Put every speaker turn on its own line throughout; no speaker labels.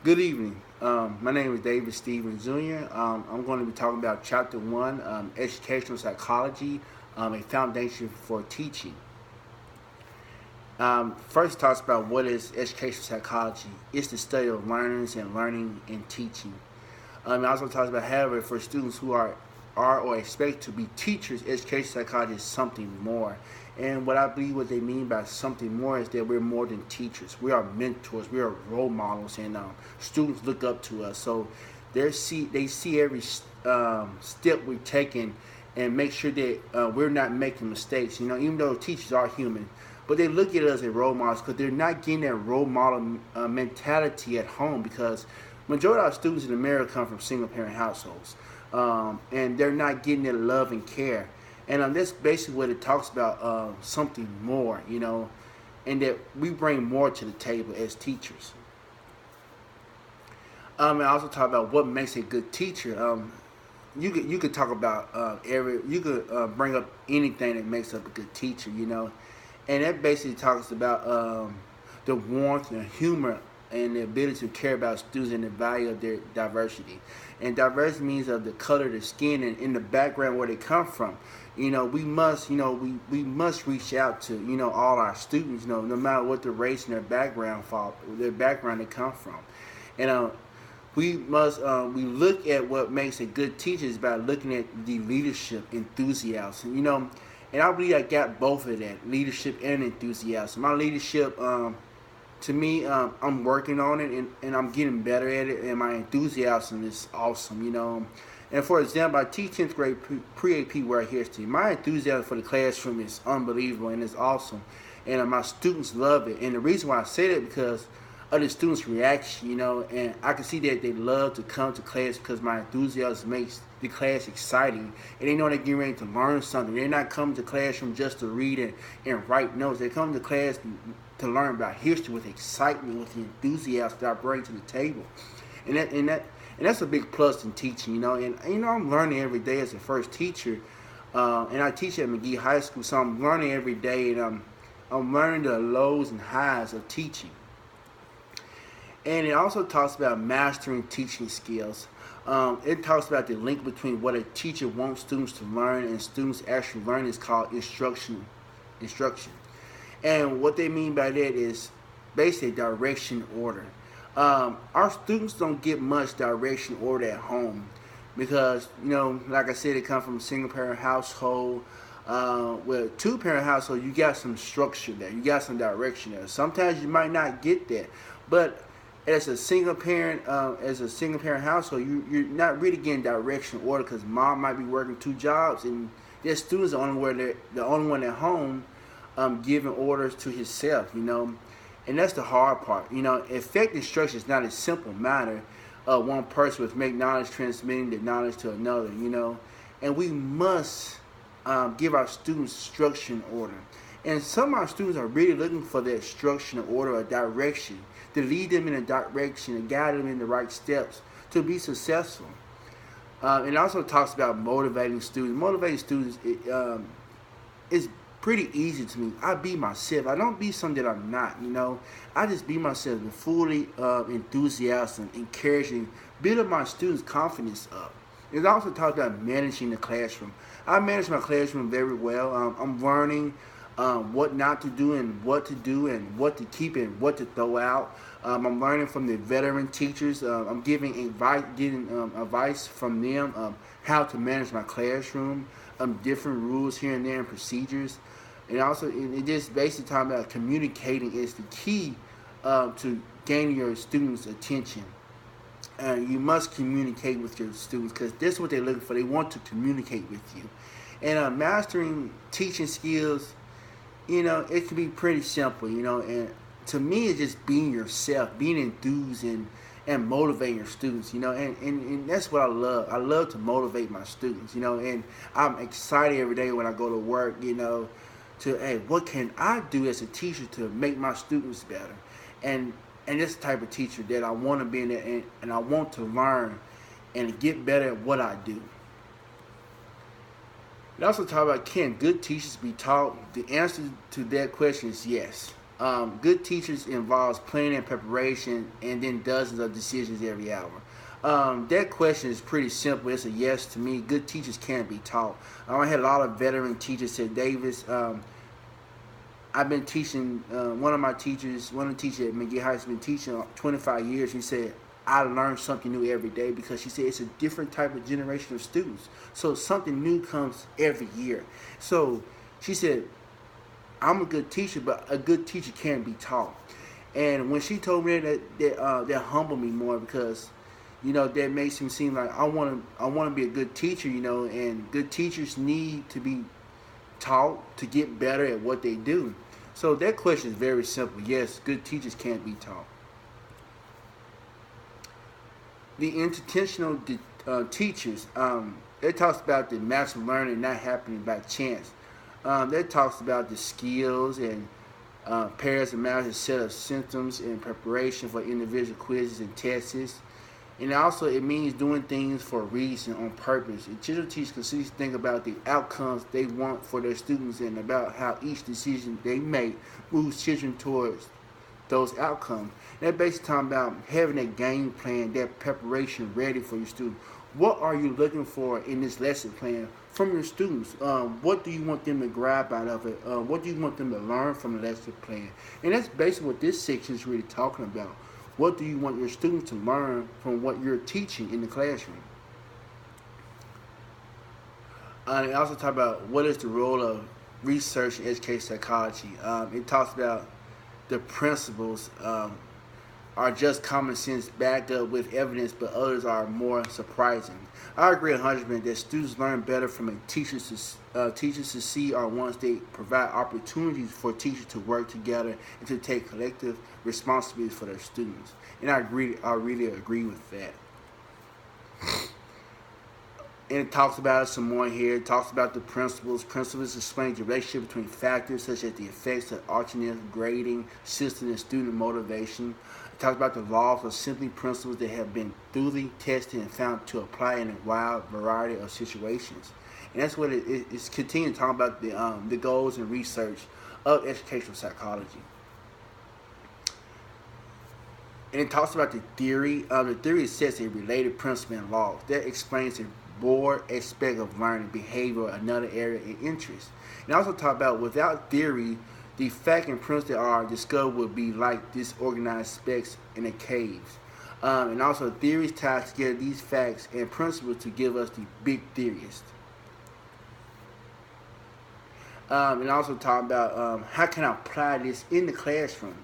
Good evening. My name is David Stevens Jr. I'm going to be talking about Chapter 1, Educational Psychology, a Foundation for Teaching. First talks about what is educational psychology. It's the study of learners and learning and teaching. It also talks about, however, for students who are or expect to be teachers, education psychology is something more. And what I believe what they mean by something more is that we're more than teachers. We are mentors. We are role models, and students look up to us. So they see every step we're taking and make sure that we're not making mistakes. Even though teachers are human, but they look at us as role models because they're not getting that role model mentality at home, because majority of our students in America come from single parent households, and they're not getting that love and care. And that's basically what it talks about, something more, and that we bring more to the table as teachers. And I also talk about what makes a good teacher. You could talk about you could bring up anything that makes up a good teacher, and that basically talks about the warmth and humor and the ability to care about students and the value of their diversity. And diversity means of the color of the skin and in the background where they come from. We must reach out to all our students, no matter what their race and their background they come from. And we look at what makes a good teacher is by looking at the leadership, enthusiasm, and I believe I got both of that, leadership and enthusiasm. My leadership, to me, I'm working on it, and I'm getting better at it, and my enthusiasm is awesome. And for example, I teach 10th grade pre-AP work history. My enthusiasm for the classroom is unbelievable, and it's awesome. And my students love it. And the reason why I say that because of the students' reaction, and I can see that they love to come to class because my enthusiasm makes the class exciting, and they know they're getting ready to learn something. They're not coming to classroom just to read and write notes. They come to class to learn about history with excitement, with the enthusiasm that I bring to the table, and that's a big plus in teaching, And I'm learning every day as a first teacher, and I teach at McGee High School, so I'm learning every day, and I'm learning the lows and highs of teaching. And it also talks about mastering teaching skills. It talks about the link between what a teacher wants students to learn and students actually learn is called instruction. And what they mean by that is basically direction order. Our students don't get much direction order at home because, like I said, they come from a single parent household. With two parent household, you got some structure there. You got some direction there. Sometimes you might not get that, but as a single parent household, you're not really getting direction order because mom might be working two jobs and their students are the only one at home, giving orders to himself, and that's the hard part. Effective instruction is not a simple matter of one person with make knowledge transmitting the knowledge to another, and we must give our students structure and order. And some of our students are really looking for that structure and order or direction to lead them in a direction and guide them in the right steps to be successful. It also talks about motivating students. Motivating students is pretty easy to me. I be myself. I don't be something that I'm not, I just be myself with fully enthusiasm, encouraging, building my students' confidence up. It also talks about managing the classroom. I manage my classroom very well. I'm learning what not to do and what to do and what to keep and what to throw out. I'm learning from the veteran teachers. I'm getting advice from them how to manage my classroom, different rules here and there and procedures. And also, it just basically talking about communicating is the key to gaining your students' attention. You must communicate with your students because that's what they're looking for. They want to communicate with you. And mastering teaching skills, it can be pretty simple, and to me it's just being yourself, being enthused and motivating your students, and that's what I love. I love to motivate my students, and I'm excited every day when I go to work, to, hey, what can I do as a teacher to make my students better? And this type of teacher that I want to be in, and I want to learn and get better at what I do. It also talks about, can good teachers be taught? The answer to that question is yes. Good teachers involves planning and preparation and then dozens of decisions every hour. That question is pretty simple. It's a yes to me. Good teachers can be taught. I had a lot of veteran teachers at Davis. I've been teaching. One of the teachers at McGee High has been teaching 25 years. He said, I learn something new every day because she said it's a different type of generation of students. So something new comes every year. So she said, I'm a good teacher, but a good teacher can be taught. And when she told me that humbled me more because, that makes me seem like I want to be a good teacher, and good teachers need to be taught to get better at what they do. So that question is very simple. Yes, good teachers can be taught. The intentional teachers, it talks about the maximum learning not happening by chance. That talks about the skills and pairs and matters a set of symptoms in preparation for individual quizzes and tests. And also, it means doing things for a reason, on purpose. Intentional teachers consistently think about the outcomes they want for their students and about how each decision they make moves children towards those outcomes. And that basically talking about having a game plan, that preparation ready for your students. What are you looking for in this lesson plan from your students? What do you want them to grab out of it? What do you want them to learn from the lesson plan? And that's basically what this section is really talking about. What do you want your students to learn from what you're teaching in the classroom? And it also talks about what is the role of research in education psychology. It talks about the principles are just common sense backed up with evidence, but others are more surprising. I agree 100% that students learn better from a teachers to see or once they provide opportunities for teachers to work together and to take collective responsibilities for their students. And I really agree with that. And it talks about it some more here. It talks about the principles. Principles explain the relationship between factors such as the effects of alternate grading system and student motivation. It talks about the laws of simply principles that have been thoroughly tested and found to apply in a wide variety of situations. And that's what it's continuing to talk about the goals and research of educational psychology. And it talks about the theory. The theory sets a related principle and laws that explains the broad aspect of learning, behavior, or another area of interest. And also talk about without theory, the fact and principles that are discovered would be like disorganized specks in a cave. And also theories tie together these facts and principles to give us the big theorist. And also talk about how can I apply this in the classroom.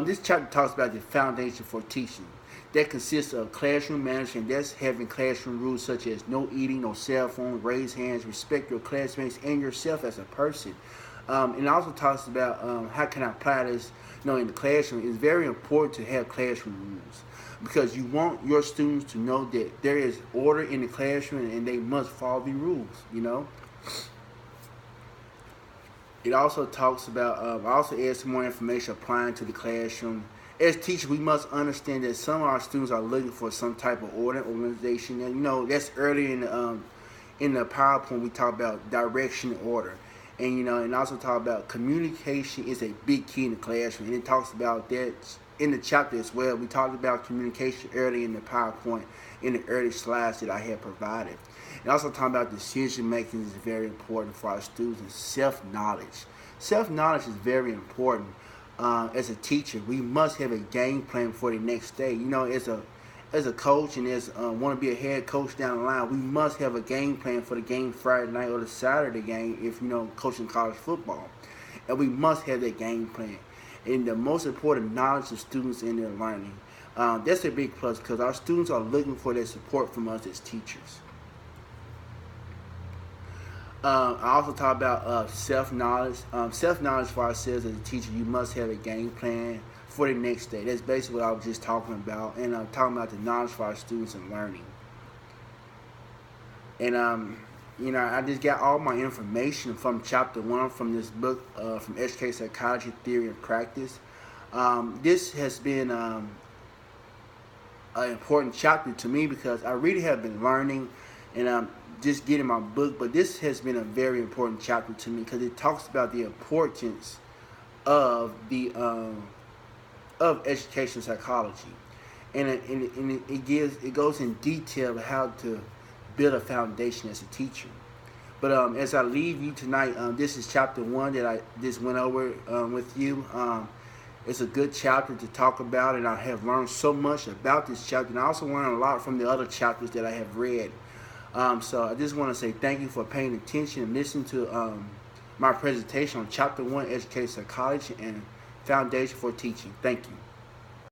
This chapter talks about the foundation for teaching. That consists of classroom management. That's having classroom rules such as no eating, no cell phone, raise hands, respect your classmates and yourself as a person. And it also talks about how can I apply this in the classroom. It's very important to have classroom rules because you want your students to know that there is order in the classroom and they must follow the rules. It also talks about, also adds some more information applying to the classroom. As teachers, we must understand that some of our students are looking for some type of order, organization. And, that's early in the PowerPoint, we talk about direction and order. And, and also talk about communication is a big key in the classroom. And it talks about that in the chapter as well. We talked about communication early in the PowerPoint in the early slides that I had provided. And also talking about decision making is very important for our students and self-knowledge. Self-knowledge is very important. As a teacher, we must have a game plan for the next day. As a coach and as want to be a head coach down the line, we must have a game plan for the game Friday night or the Saturday game if coaching college football. And we must have that game plan. And the most important knowledge of students in their learning. That's a big plus because our students are looking for that support from us as teachers. I also talk about self-knowledge. Self-knowledge for ourselves as a teacher, you must have a game plan for the next day. That's basically what I was just talking about. And I'm talking about the knowledge for our students and learning. And, I just got all my information from chapter 1 from this book, from Education Psychology, Theory and Practice. This has been an important chapter to me because I really have been learning and just getting my book, but this has been a very important chapter to me because it talks about the importance of the of education psychology, and it goes in detail of how to build a foundation as a teacher. But as I leave you tonight, this is chapter 1 that I just went over with you. It's a good chapter to talk about, and I have learned so much about this chapter, and I also learned a lot from the other chapters that I have read. So I just want to say thank you for paying attention and listening to my presentation on chapter 1, education psychology and foundation for teaching. Thank you.